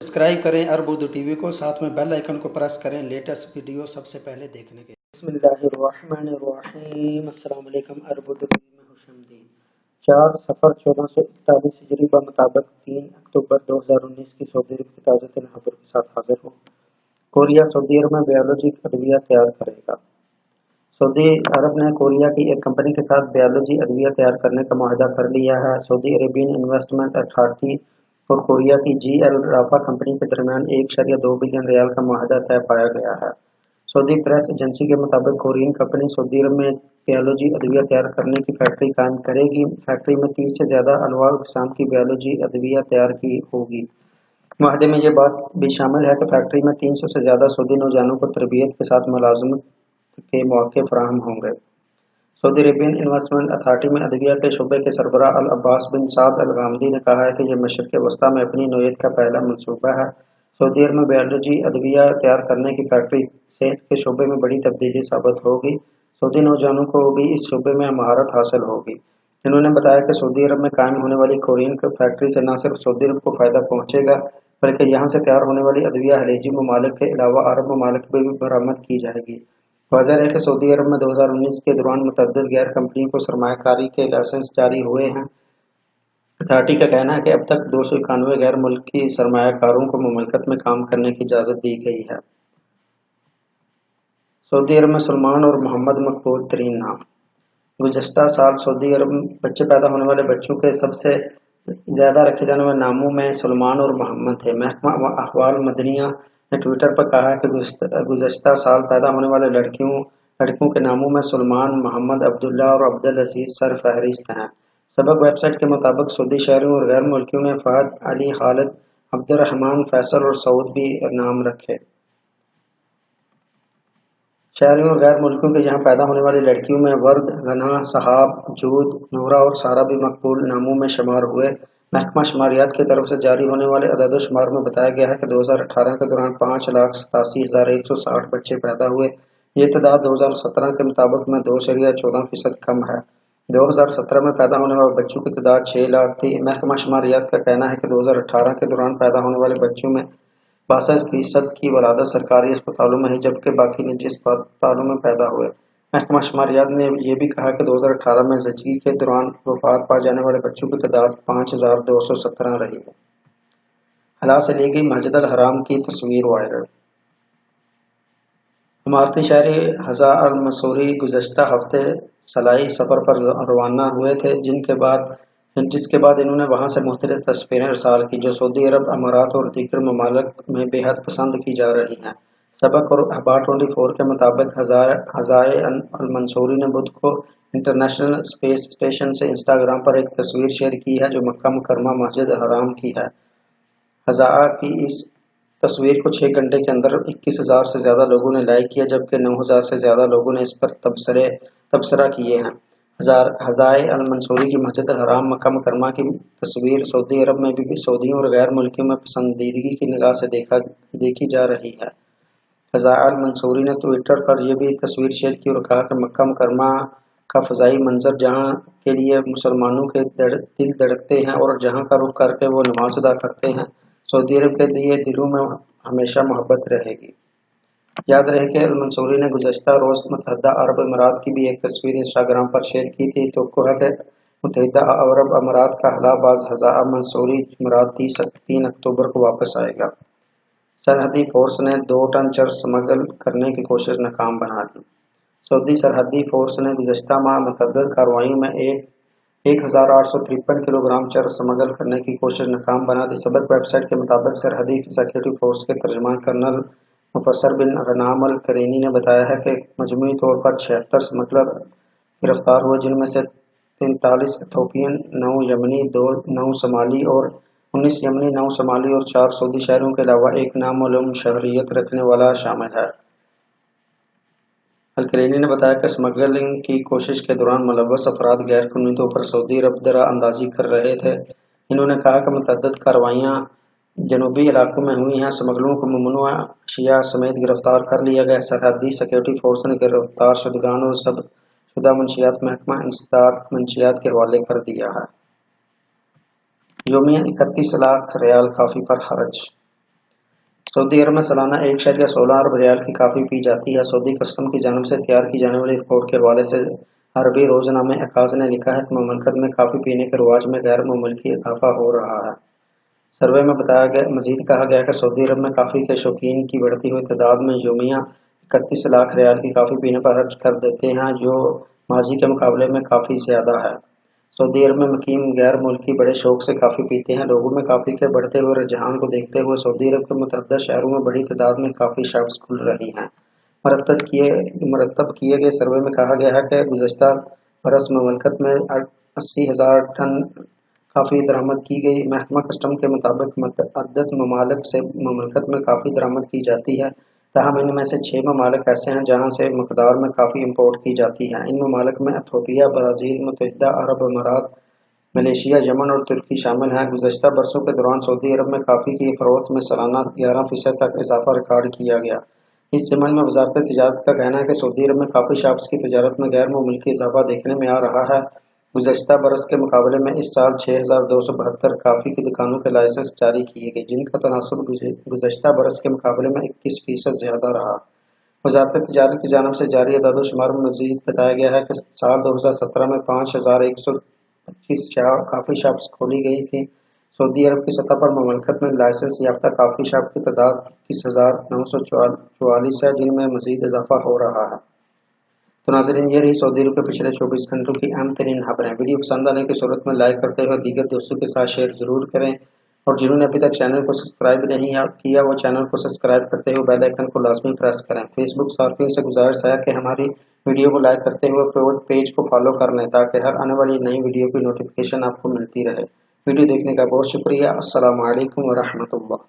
Subscribe करें अरब Urdu TV को, साथ में बेल आइकन को प्रेस करें लेटेस्ट वीडियो सबसे पहले देखने के। बिस्मिल्लाहिर्रहमानिर्रहीम। अस्सलाम वालेकुम। अरब उर्दू टीवी में खुशामदीद। 4 सफ़र 1441 हिजरी ब मुताबिक 3 अक्टूबर 2019 की सऊदी अरब की ताज़ा तरीन खबर के साथ हाजिर हूँ। कोरिया सऊदी अरब में बायोलॉजी अद्विया तैयार करेगा। सऊदी अरब ने कोरिया की एक कंपनी के साथ बायोलॉजी अद्विया तैयार करने का मुआहदा कर लिया है। सऊदी अरेबियन इन्वेस्टमेंट अथॉरिटी और कोरिया की GL राफा कंपनी के दरमियान 1.2 बिलियन रियाल का मुआहदा तय पाया गया है। सऊदी प्रेस एजेंसी के मुताबिक कोरियन कंपनी सऊदी अरब में बायोलॉजी अद्विया तैयार करने की फैक्ट्री कायम करेगी। फैक्ट्री में 30 से ज़्यादा अनवा अक़साम की बायोलॉजी अद्विया तैयार की होगी। मुआहदे में यह बात भी शामिल है कि फैक्ट्री में 300 से ज़्यादा सऊदी नौजवानों को तरबियत के साथ मुलाजमत के मौके फराहम होंगे। सऊदी अरेबियन इन्वेस्टमेंट अथॉरिटी में अदविया के शोबे के सरबराह अल अब्बास बिन साद अल गामदी ने कहा है कि यह मशरिक़ वस्ता में अपनी नौयत का पहला मनसूबा है। सऊदी अरब में बायोलॉजी अद्विया तैयार करने की फैक्ट्री सेहत के शोबे में बड़ी तब्दीली साबित होगी। सऊदी नौजवानों को भी इस शोबे में महारत हासिल होगी। इन्होंने बताया कि सऊदी अरब में कायम होने वाली कोरियन फैक्ट्री से न सिर्फ सऊदी अरब को फ़ायदा पहुँचेगा, बल्कि यहाँ से तैयार होने वाली अद्विया खलीजी ममालिक के अलावा अरब ममालिक में भी बरामद की जाएगी। वाज़ेह है कि सऊदी अरब में 2019 के दौरान मुतअद्दिद गैर कंपनियों को सरमायाकारी के लाइसेंस जारी हुए हैं। अथॉरिटी का कहना है कि अब तक 291 गैर मुल्की सरमायाकारों को मुमलकत में काम करने की इजाज़त दी गई है। सऊदी अरब में सलमान और मोहम्मद मकबूल तरीन नाम। गुज़श्ता साल सऊदी अरब में बच्चे पैदा होने वाले बच्चों के सबसे ज़्यादा रखे जाने वाले नामों में सलमान और मोहम्मद थे। महकमा अहवाल मदनिया ने ट्विटर पर कहा है कि गुज़श्ता साल पैदा होने वाले लड़कियों के नामों में सलमान, मोहम्मद, अब्दुल्ला और अब्दुल अजीज सरफहरिस्त हैं। सबक वेबसाइट के मुताबिक सऊदी शहरियों और गैर मुल्कियों ने फहद, अली, खालिद, अब्दुर्रहमान, फैसल और सऊद भी नाम रखे। शहरियों और गैर मुल्कियों के यहाँ पैदा होने वाली लड़कियों में वर्द, गना, सहाब, जूद, नूरा और सारा भी मकबूल नामों में शुमार हुए। महकमा शुमारियात की तरफ से जारी होने वाले अदद-ओ-शुमार में बताया गया है कि 2018 के दौरान 5,87,160 बच्चे पैदा हुए। ये तादाद 2017 के मुताबिक में 2.14% कम है। 2017 में पैदा होने वाले बच्चों की तादाद 6 लाख थी। महकमा शुमारियात का कहना है कि 2018 के दौरान पैदा होने वाले बच्चों में 62% की वलादत सरकारी अस्पतालों में है, जबकि बाकी निजी अस्पतालों में पैदा हुए। महकमा शुमारियात ने यह भी कहा कि 2018 में ज़चगी के दौरान वफात पा जाने वाले बच्चों की तादाद 5,217 रही है। हला से ली गई मस्जिद अल हराम की तस्वीर वायरल। इमारती शहरी हज़ा अल मंसूरी गुज़श्ता हफ्ते सलाई सफ़र पर रवाना हुए थे, जिसके बाद इन्होंने वहां से मुख्तलिफ तस्वीरें इरसाल की, जो सऊदी अरब, अमारात और दीगर ममालिक में बेहद पसंद की जा रही हैं। सबक और अखबार 24 के मुताबिक हज़ाए अल मंसूरी ने बुध को इंटरनेशनल स्पेस स्टेशन से इंस्टाग्राम पर एक तस्वीर शेयर की है, जो मक्का मुकर्रमा मस्जिद हराम की है। हज़ा की इस तस्वीर को 6 घंटे के अंदर 21,000 से ज़्यादा लोगों ने लाइक किया, जबकि 9,000 से ज़्यादा लोगों ने इस पर तबसरा किए हैं। हज़ाए अल मंसूरी की मस्जिद अल हराम मक्का मुकर्रमा की तस्वीर सऊदी अरब में भी सऊदियों और गैर मुल्कियों में पसंदीदगी की निगाह से देखी जा रही है। हज़ाए अल मंसूरी ने ट्विटर पर यह भी तस्वीर शेयर की और कहा कि मक्का मुकर्रमा का फ़ज़ाई मंजर जहाँ के लिए मुसलमानों के दिल धड़कते हैं और जहाँ का रुख करके वो नमाज अदा करते हैं, सऊदी अरब के लिए दिलों में हमेशा मोहब्बत रहेगी। याद रहे कि अल मंसूरी ने गुज़श्ता रोज़ मुत्तहिदा अरब अमारात की भी एक तस्वीर इंस्टाग्राम पर शेयर की थी। तो है कि मुत्तहिदा अरब अमारात का हलाबाज हज़ा मंसूरी जुमेरात 3 अक्टूबर को वापस आएगा। सरहदी फोर्स ने 2 टन चरस स्मगल करने की कोशिश नाकाम बना दी। सऊदी सरहदी फोर्स ने गुज़श्ता माह मुतअद्दिद कार्रवाइयों में 1,853 किलोग्राम चरस स्मगल करने की कोशिश नाकाम बना दी। सबक वेबसाइट के मुताबिक सरहदी सिक्योरिटी फोर्स के तर्जुमान कर्नल मुफस्सर बिन गनाम अल करीनी ने बताया है कि मजमूई तौर पर 76 स्मगलर गिरफ्तार हुए, जिनमें से 43 इथोपियन, 9 यमनी, 2 9 सोमाली और 19 यमनी, 9 सोमाली और 4 सऊदी शहरियों के अलावा एक नामालूम शहरियत रखने वाला शामिल है। अल करीनी ने बताया कि स्मगलिंग की कोशिश के दौरान मुलव्वस अफराद गैर कानूनी तौर पर सऊदी अरब दरा अंदाजी कर रहे थे। इन्होंने कहा कि मुतअद्दिद कार्रवाइयाँ जनूबी इलाकों में हुई हैं। स्मगलरों को ममनूआ अशिया समेत गिरफ्तार कर लिया गया। सरहदी सिक्योरिटी फोर्स ने गिरफ्तार शुदगान और शुदा मंशियात महकमा इंसदाद मंशियात के हवाले कर दिया है। योमिया 31 लाख रियाल काफ़ी पर खर्च। सऊदी अरब में सालाना 1.16 अरब रियाल की काफ़ी पी जाती है। सऊदी कस्टम की जानिब से तैयार की जाने वाली रिपोर्ट के हवाले से अरबी रोजनामे अकाज ने लिखा है कि ममलकत में काफ़ी पीने के रवाज में गैर मुल्की इजाफा हो रहा है। सर्वे में बताया गया, मजीद कहा गया कि सऊदी अरब में काफ़ी के शौकीन की बढ़ती हुई तादाद में यौमिया 31 लाख रियाल की काफ़ी पीने पर खर्च कर देते हैं, जो माजी के मुकाबले में काफ़ी ज़्यादा है। सऊदी अरब में मुकीम गैर मुल्की बड़े शौक से काफ़ी पीते हैं। लोगों में काफ़ी के बढ़ते हुए रुझान को देखते हुए सऊदी अरब के मुतअद्दिद शहरों में बड़ी तादाद में काफ़ी शॉप्स खुल रही हैं। मरतब किए गए सर्वे में कहा गया है कि गुज़श्ता बरस ममलकत में 80,000 टन काफ़ी दरामद की गई। महकमा कस्टम के मुताबिक मुतअद्दिद ममालिक से ममलकत में काफ़ी दरामद की जाती है, ताहम इनमें से 6 ममालिक ऐसे हैं जहाँ से मकदार में काफ़ी इम्पोर्ट की जाती है। इन ममालिक में इथियोपिया, ब्राज़ील, मुत्तहिदा अरब अमारात, मलेशिया, यमन और तुर्की शामिल हैं। गुज़श्ता बरसों के दौरान सऊदी अरब में काफ़ी की फ़रोख्त में सालाना 11% तक इजाफा रिकॉर्ड किया गया। इस ज़मन में वज़ारत तिजारत का कहना है कि सऊदी अरब में काफ़ी शॉप्स की तजारत में गैर मुल्की इजाफा देखने में आ रहा है। गुज़श्ता बरस के मुकाबले में इस साल 6,272 काफ़ी की दुकानों के लाइसेंस जारी किए गए, जिनका तनासब गुज़श्ता बरस के मुकाबले में 21% ज़्यादा रहा। वज़ारत तिजारत की जानिब से जारी अदाद-ओ-शुमार में मज़ीद बताया गया है कि साल 2017 में 5,125 काफ़ी शॉप्स खोली गई थी। सऊदी अरब की सतह पर ममलकत में लाइसेंस याफ्ता काफ़ी शॉप की तादाद 21,944 है, जिनमें मज़ीद इजाफा हो रहा है। तो नाज़रीन, ये रही सऊदी अरब के पिछले 24 घंटों की अहम तरीन खबरें। वीडियो पसंद आने की सूरत में लाइक करते हुए दीगर दोस्तों के साथ शेयर ज़रूर करें, और जिन्होंने अभी तक चैनल को सब्सक्राइब नहीं किया वो चैनल को सब्सक्राइब करते हुए बेल आइकन को लाजमी प्रेस करें। फेसबुक सार्फिन से गुजारिश है कि हमारी वीडियो को लाइक करते हुए पेज को फॉलो कर लें, ताकि हर आने वाली नई वीडियो की नोटिफिकेशन आपको मिलती रहे। वीडियो देखने का बहुत शुक्रिया। अस्सलामु अलैकुम व रहमतुल्लाह।